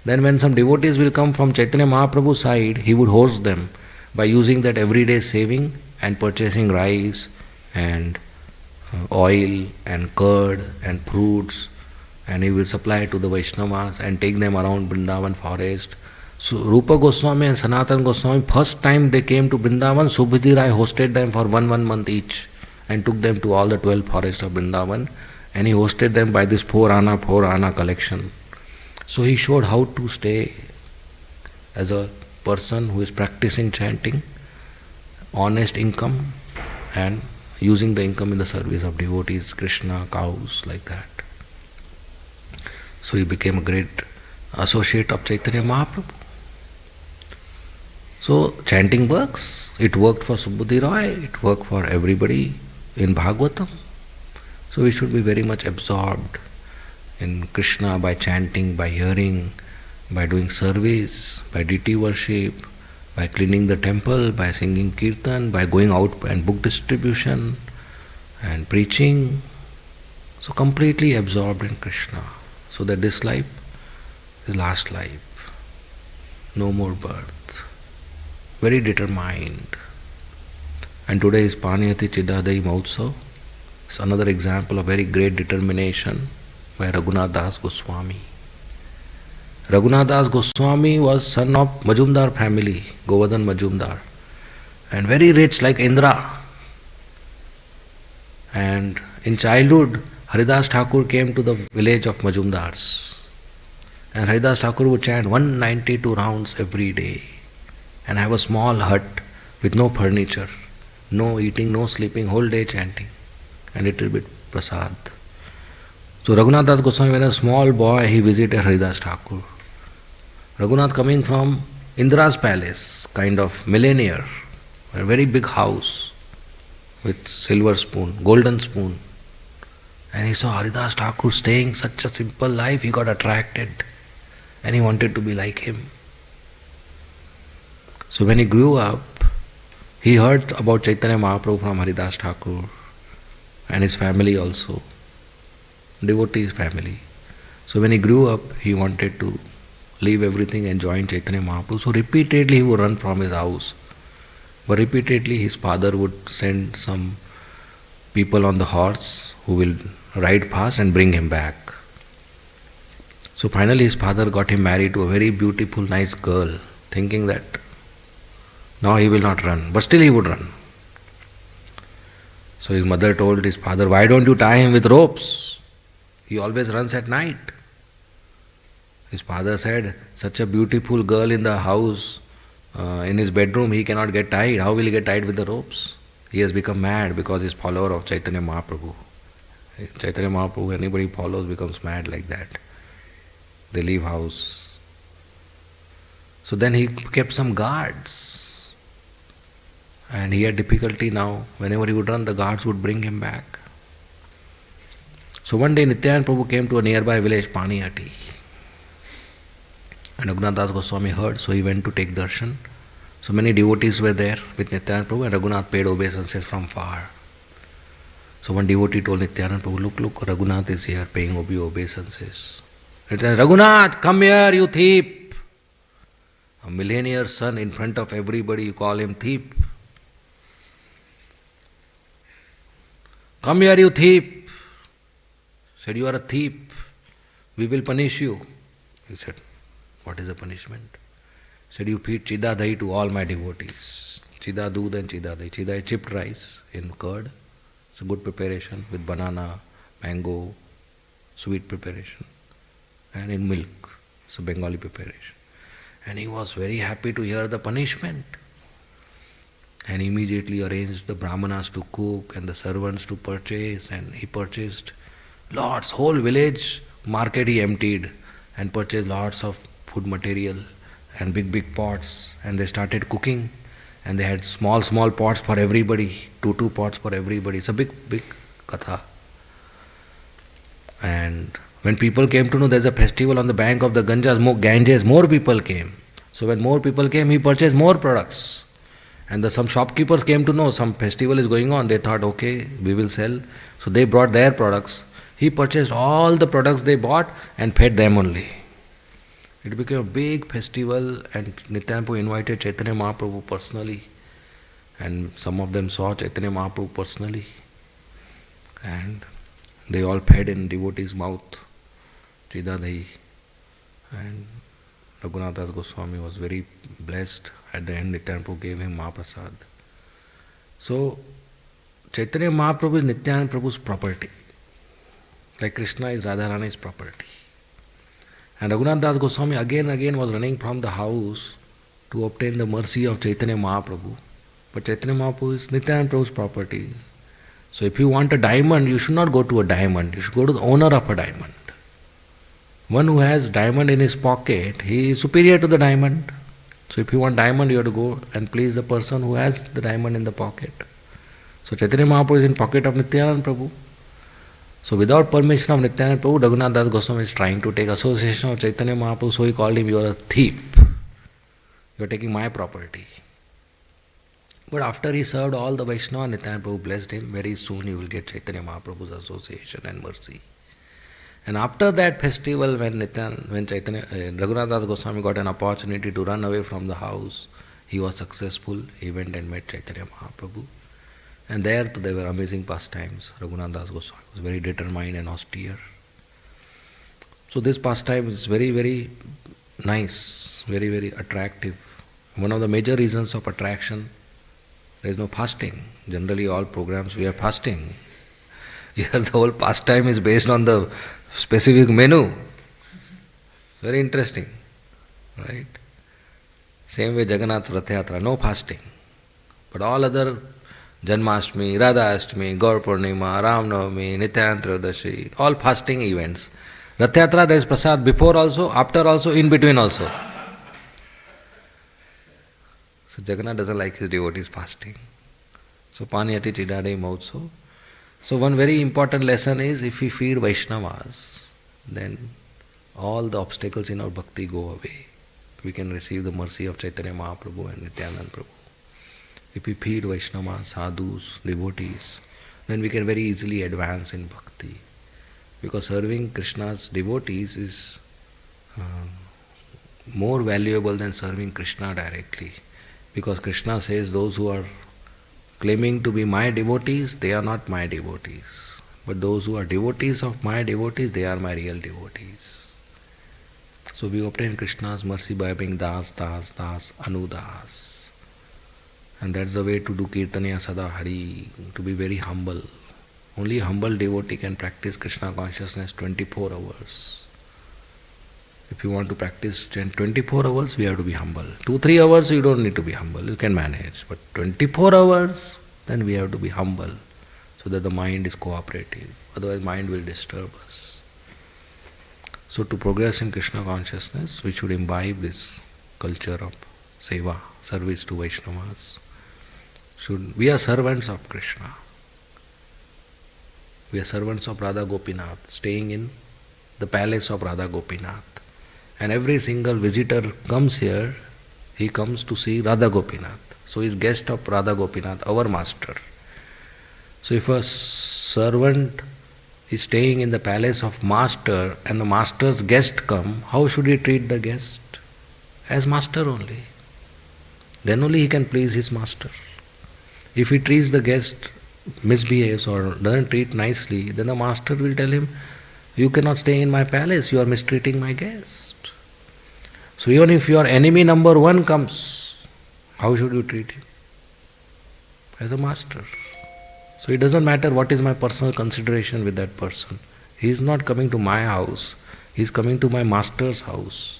Then when some devotees will come from Chaitanya Mahaprabhu's side, he would host them by using that everyday saving and purchasing rice and oil and curd and fruits, and he will supply it to the Vaishnavas and take them around Vrindavan forest. So Rupa Goswami and Sanatana Goswami, first time they came to Vrindavan, Subhuti Rai hosted them for one month each and took them to all the 12 forests of Vrindavan, and he hosted them by this 4 anna collection. So he showed how to stay as a person who is practicing chanting, honest income and using the income in the service of devotees, Krishna, cows, like that. So he became a great associate of Chaitanya Mahaprabhu. So chanting works. It worked for Subhuti Roy, it worked for everybody in Bhagavatam. So we should be very much absorbed in Krishna by chanting, by hearing, by doing service, by deity worship, by cleaning the temple, by singing kirtan, by going out and book distribution and preaching. So completely absorbed in Krishna. So that this life is last life. No more birth. Very determined. And today is Paniyati Chidadai Mahotsav. It's another example of very great determination by Raghunath Das Goswami. Raghunath Das Goswami was son of Majumdar family, Govardhan Majumdar, and very rich like Indra. And in childhood, Haridas Thakur came to the village of Majumdars. And Haridas Thakur would chant 192 rounds every day and have a small hut with no furniture, no eating, no sleeping, whole day chanting and little bit prasad. So Raghunath Das Goswami, when a small boy, he visited Haridas Thakur. Raghunath coming from Indra's palace, kind of millionaire, a very big house with silver spoon, golden spoon. And he saw Haridas Thakur staying such a simple life, he got attracted and he wanted to be like him. So when he grew up, he heard about Chaitanya Mahaprabhu from Haridas Thakur and his family also, devotee family. So when he grew up, he wanted to leave everything and join Chaitanya Mahaprabhu. So repeatedly he would run from his house. But repeatedly his father would send some people on the horse who will ride fast and bring him back. So finally his father got him married to a very beautiful, nice girl, thinking that now he will not run, but still he would run. So his mother told his father, why don't you tie him with ropes? He always runs at night. His father said, such a beautiful girl in the house, in his bedroom, he cannot get tied. How will he get tied with the ropes? He has become mad because he is follower of Chaitanya Mahaprabhu. Chaitanya Mahaprabhu, anybody follows becomes mad like that. They leave house. So then he kept some guards. And he had difficulty now. Whenever he would run, the guards would bring him back. So one day Nityananda Prabhu came to a nearby village, Paniyati. And Raghunath Das Goswami heard, so he went to take darshan. So many devotees were there with Nityananda Prabhu, and Raghunath paid obeisances from far. So one devotee told Nityananda Prabhu, look, Raghunath is here paying obeisances. Nityananda, Raghunath, come here, you thief. A millionaire's son in front of everybody, you call him thief. Come here, you thief. Said, you are a thief. We will punish you. He said, what is the punishment? He said, you feed chida dahi to all my devotees. Chida doodh and chida dahi. Chida is chipped rice in curd. It's a good preparation with banana, mango, sweet preparation. And in milk. It's a Bengali preparation. And he was very happy to hear the punishment. And immediately arranged the brahmanas to cook and the servants to purchase. And he purchased lots, whole village market he emptied and purchased lots of food material and big pots, and they started cooking, and they had small pots for everybody, two pots for everybody. It's a big katha. And when people came to know there's a festival on the bank of the Ganges, more people came. So when more people came, he purchased more products. And some shopkeepers came to know some festival is going on. They thought, okay, we will sell. So they brought their products. He purchased all the products they bought and fed them only. It became a big festival, and Nityananda Prabhu invited Chaitanya Mahaprabhu personally, and some of them saw Chaitanya Mahaprabhu personally, and they all fed in devotees' mouth, chida dahi, and Raghunath Das Goswami was very blessed. At the end, Nityananda Prabhu gave him Mahaprasad. So, Chaitanya Mahaprabhu is Nityananda Prabhu's property, like Krishna is Radharani's property. And Raghunath Das Goswami again was running from the house to obtain the mercy of Chaitanya Mahaprabhu. But Chaitanya Mahaprabhu is Nityananda Prabhu's property. So if you want a diamond, you should not go to a diamond. You should go to the owner of a diamond. One who has diamond in his pocket, he is superior to the diamond. So if you want diamond, you have to go and please the person who has the diamond in the pocket. So Chaitanya Mahaprabhu is in pocket of Nityananda Prabhu. So without permission of Nityananda Prabhu, Raghunath Das Goswami is trying to take association of Chaitanya Mahaprabhu, so he called him, you are a thief. You are taking my property. But after he served all the Vaishnava, Nityananda Prabhu blessed him, very soon you will get Chaitanya Mahaprabhu's association and mercy. And after that festival, when Raghunath Das Goswami got an opportunity to run away from the house, he was successful. He went and met Chaitanya Mahaprabhu. And there were amazing pastimes. Raghunath Das Goswami was very determined and austere. So this pastime is very nice, very attractive. One of the major reasons of attraction, there is no fasting. Generally all programs we are fasting. Here the whole pastime is based on the specific menu. Very interesting, right? Same way Jagannath Rath Yatra, no fasting. But all other Janmashtami, Radhashtami, Gaur Purnima, Ram Navami, Nityananda Trayodasi, all fasting events. Rath Yatra, there is prasad before also, after also, in between also. So Jagannath doesn't like his devotees fasting. So Paniyati Chidade Mahotsav. So one very important lesson is, if we feed Vaishnavas, then all the obstacles in our bhakti go away. We can receive the mercy of Chaitanya Mahaprabhu and Nityananda Prabhu. If we feed Vaishnavas, sadhus, devotees, then we can very easily advance in bhakti. Because serving Krishna's devotees is more valuable than serving Krishna directly. Because Krishna says, those who are claiming to be my devotees, they are not my devotees. But those who are devotees of my devotees, they are my real devotees. So we obtain Krishna's mercy by being Das, Das, Das, Anudas. And that's the way to do Kirtaniya Sada Hari, to be very humble. Only a humble devotee can practice Krishna consciousness 24 hours. If you want to practice 24 hours, we have to be humble. 2-3 hours, you don't need to be humble, you can manage. But 24 hours, then we have to be humble, so that the mind is cooperative. Otherwise, mind will disturb us. So to progress in Krishna consciousness, we should imbibe this culture of seva, service to Vaishnavas. We are servants of Krishna. We are servants of Radha Gopinath, staying in the palace of Radha Gopinath. And every single visitor comes here, he comes to see Radha Gopinath. So he is guest of Radha Gopinath, our master. So if a servant is staying in the palace of master and the master's guest come, how should he treat the guest? As master only. Then only he can please his master. If he treats the guest, misbehaves or doesn't treat nicely, then the master will tell him, you cannot stay in my palace, you are mistreating my guest. So even if your enemy number one comes, how should you treat him? As a master. So it doesn't matter what is my personal consideration with that person. He is not coming to my house, he is coming to my master's house.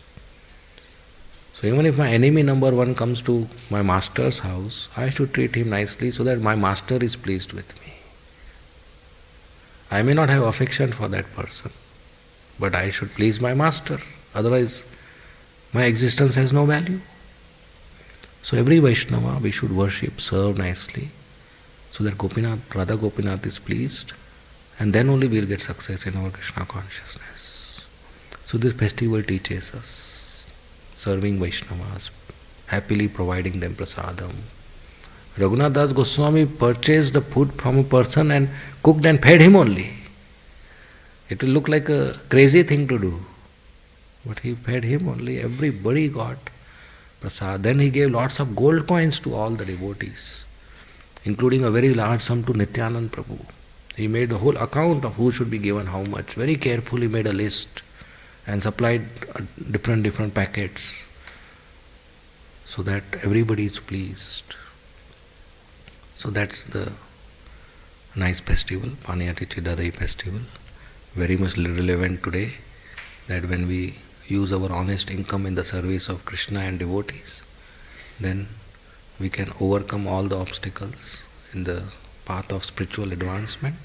So even if my enemy number one comes to my master's house, I should treat him nicely so that my master is pleased with me. I may not have affection for that person, but I should please my master. Otherwise, my existence has no value. So every Vaishnava we should worship, serve nicely, so that Radha Gopinath is pleased, and then only we will get success in our Krishna consciousness. So this festival teaches us, serving Vaishnavas, happily providing them prasadam. Raghunath Das Goswami purchased the food from a person and cooked and fed him only. It will look like a crazy thing to do, but he fed him only. Everybody got prasad. Then he gave lots of gold coins to all the devotees, including a very large sum to Nityanand Prabhu. He made a whole account of who should be given how much. Very carefully made a list and supplied different packets so that everybody is pleased. So that's the nice festival, Paniyati Chidadai festival. Very much relevant today, that when we use our honest income in the service of Krishna and devotees, then we can overcome all the obstacles in the path of spiritual advancement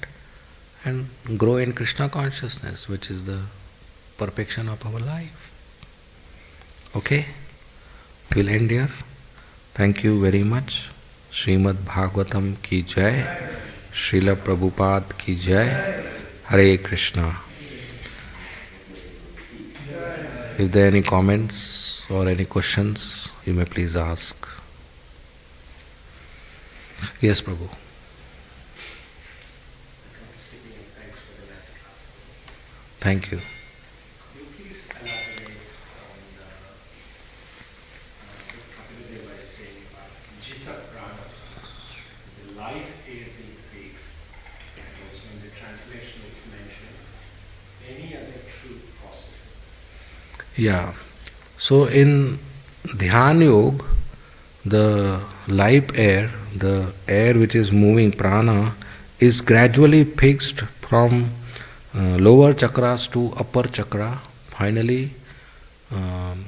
and grow in Krishna consciousness, which is the perfection of our life. Okay? We'll end here. Thank you very much. Srimad Bhagavatam ki jai, Srila Prabhupada ki jai, Hare Krishna. If there are any comments or any questions, you may please ask. Yes, Prabhu. Thank you. Could you please elaborate on what Kapildev was saying about Jita Prana, the life air being fixed, and also in the translation it's mentioned, any other truth processes? Yeah. So in Dhyan Yoga, the life air, the air which is moving prana, is gradually fixed from lower chakras to upper chakra, finally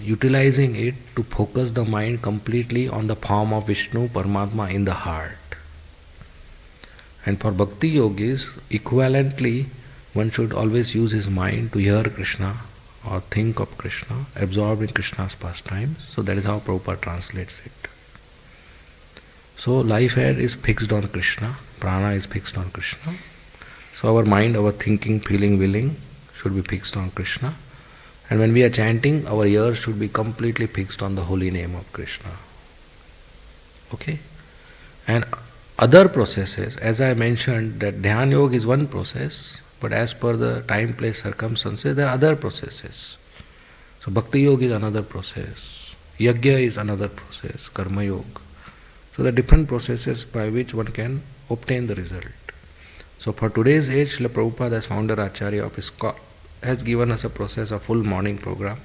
utilizing it to focus the mind completely on the form of Vishnu, Paramatma in the heart. And for Bhakti Yogis, equivalently, one should always use his mind to hear Krishna or think of Krishna, absorb in Krishna's pastimes. So that is how Prabhupada translates it. So life air is fixed on Krishna, prana is fixed on Krishna. So our mind, our thinking, feeling, willing should be fixed on Krishna. And when we are chanting, our ears should be completely fixed on the holy name of Krishna. Okay? And other processes, as I mentioned, that Dhyan Yoga is one process, but as per the time, place, circumstances, there are other processes. So Bhakti Yoga is another process, Yajna is another process, Karma Yoga. So there are different processes by which one can obtain the result. So for today's age, Srila Prabhupada as founder Acharya of ISKCON has given us a process of full morning program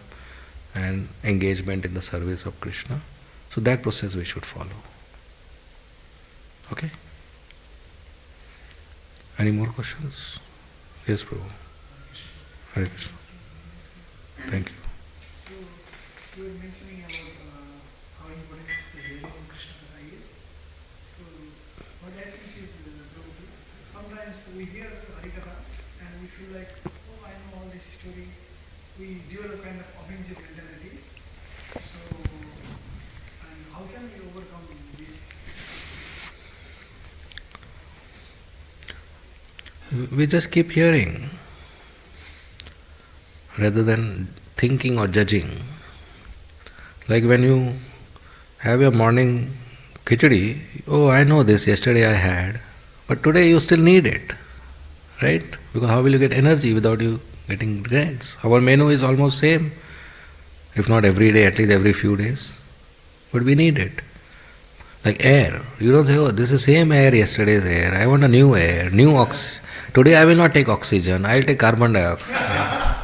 and engagement in the service of Krishna. So that process we should follow. Okay? Any more questions? Yes, Prabhu. Hare Krishna. Thank you. So, you were mentioning about how important is the hearing in Krishna Katha is. So, what I think is, sometimes we hear Harikatha and we feel like, oh, I know all this story. We develop kind of offensive mentality. So, and how can we overcome this? We just keep hearing rather than thinking or judging. Like when you have your morning khichdi, oh, I know this, yesterday I had, but today you still need it, right? Because how will you get energy without you getting grains? Our menu is almost same, if not every day, at least every few days, but we need it. Like air, you don't say, oh, this is same air, yesterday's air, I want a new air, new oxygen. Today I will not take oxygen, I will take carbon dioxide.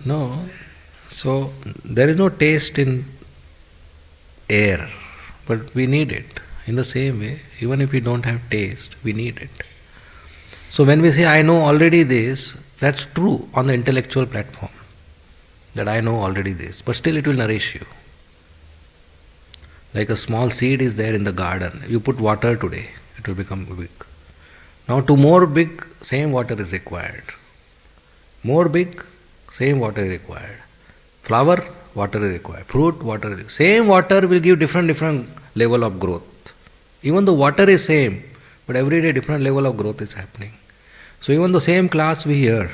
No. So there is no taste in air, but we need it. In the same way, even if we don't have taste, we need it. So when we say, I know already this, that's true on the intellectual platform, that I know already this, but still it will nourish you. Like a small seed is there in the garden, you put water today, it will become big. Now to more big, same water is required. More big, same water is required. Flower, water is required. Fruit, water is required. Same water will give different level of growth. Even though water is same, but every day different level of growth is happening. So even the same class we hear,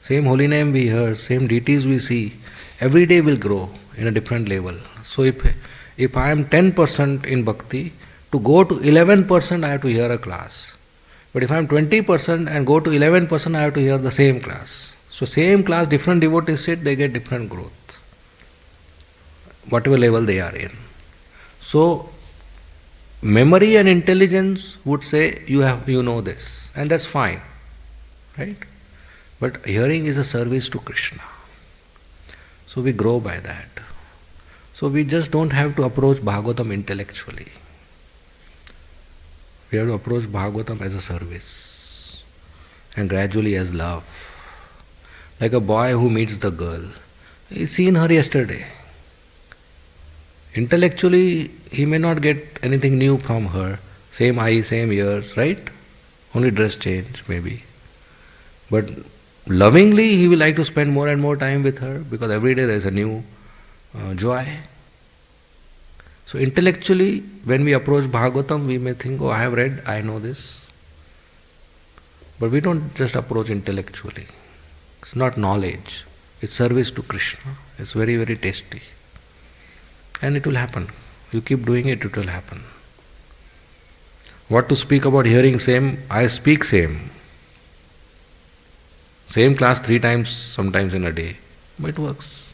same holy name we hear, same deities we see, every day will grow in a different level. So if I am 10% in bhakti, to go to 11% I have to hear a class. But if I am 20% and go to 11%, I have to hear the same class. So same class, different devotees sit, they get different growth, whatever level they are in. So memory and intelligence would say you know this, and that's fine, right? But hearing is a service to Krishna. So we grow by that. So we just don't have to approach Bhagavatam intellectually. We have to approach Bhagavatam as a service and gradually as love. Like a boy who meets the girl. He's seen her yesterday. Intellectually, he may not get anything new from her. Same eyes, same ears, right? Only dress change, maybe. But lovingly, he will like to spend more and more time with her because every day there is a new joy. So intellectually, when we approach Bhagavatam, we may think, oh, I have read, I know this. But we don't just approach intellectually. It's not knowledge. It's service to Krishna. It's very, very tasty. And it will happen. You keep doing it, it will happen. What to speak about hearing same? I speak same. Same class 3 times, sometimes in a day. But it works.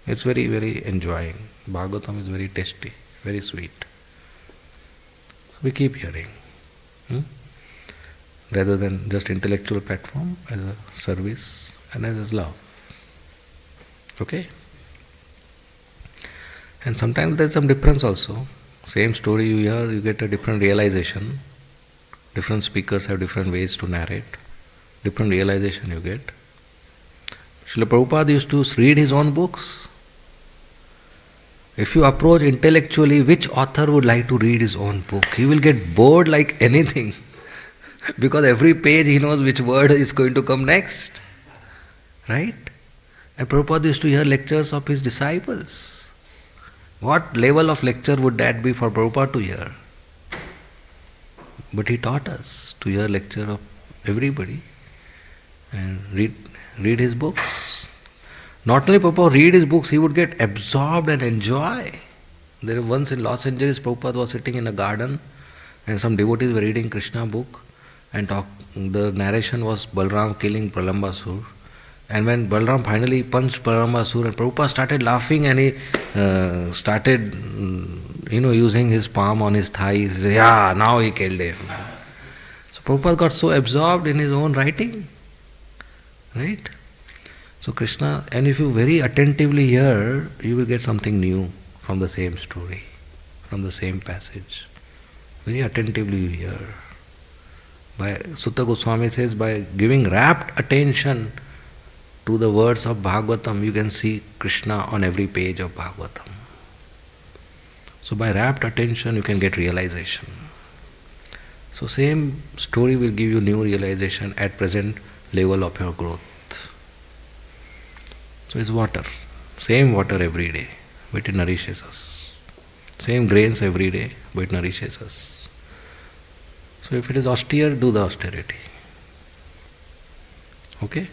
It's very, very enjoying. Bhagavatam is very tasty, very sweet. So we keep hearing. Rather than just intellectual platform, as a service and as love. Okay? And sometimes there's some difference also. Same story you hear, you get a different realization. Different speakers have different ways to narrate. Different realization you get. Srila Prabhupada used to read his own books. If you approach intellectually, which author would like to read his own book? He will get bored like anything. Because every page he knows which word is going to come next. Right? And Prabhupada used to hear lectures of his disciples. What level of lecture would that be for Prabhupada to hear? But he taught us to hear lecture of everybody and read his books. Not only Prabhupada read his books, he would get absorbed and enjoy. There once in Los Angeles, Prabhupada was sitting in a garden and some devotees were reading Krishna book and the narration was Balram killing Pralambasur. And when Balram finally punched Pralambasur and Prabhupada started laughing and he started using his palm on his thigh, he said, yeah, now he killed him. So Prabhupada got so absorbed in his own writing. Right? So Krishna, and if you very attentively hear, you will get something new from the same story, from the same passage. Very attentively you hear. By Sutta Goswami says, by giving rapt attention to the words of Bhagavatam, you can see Krishna on every page of Bhagavatam. So by rapt attention, you can get realization. So same story will give you new realization at present level of your growth. So it's water. Same water every day, but it nourishes us. Same grains every day, but it nourishes us. So if it is austere, do the austerity. Okay?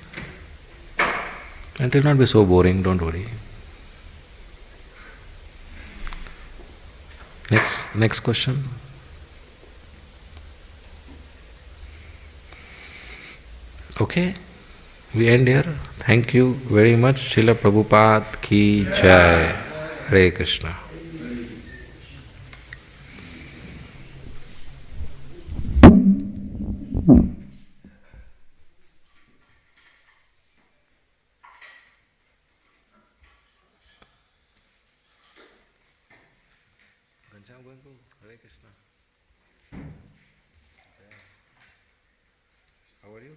And it will not be so boring, don't worry. Next question. Okay? We end here. Thank you very much. Srila Prabhupada ki jai. Hare Krishna. Hare Krishna. How are you?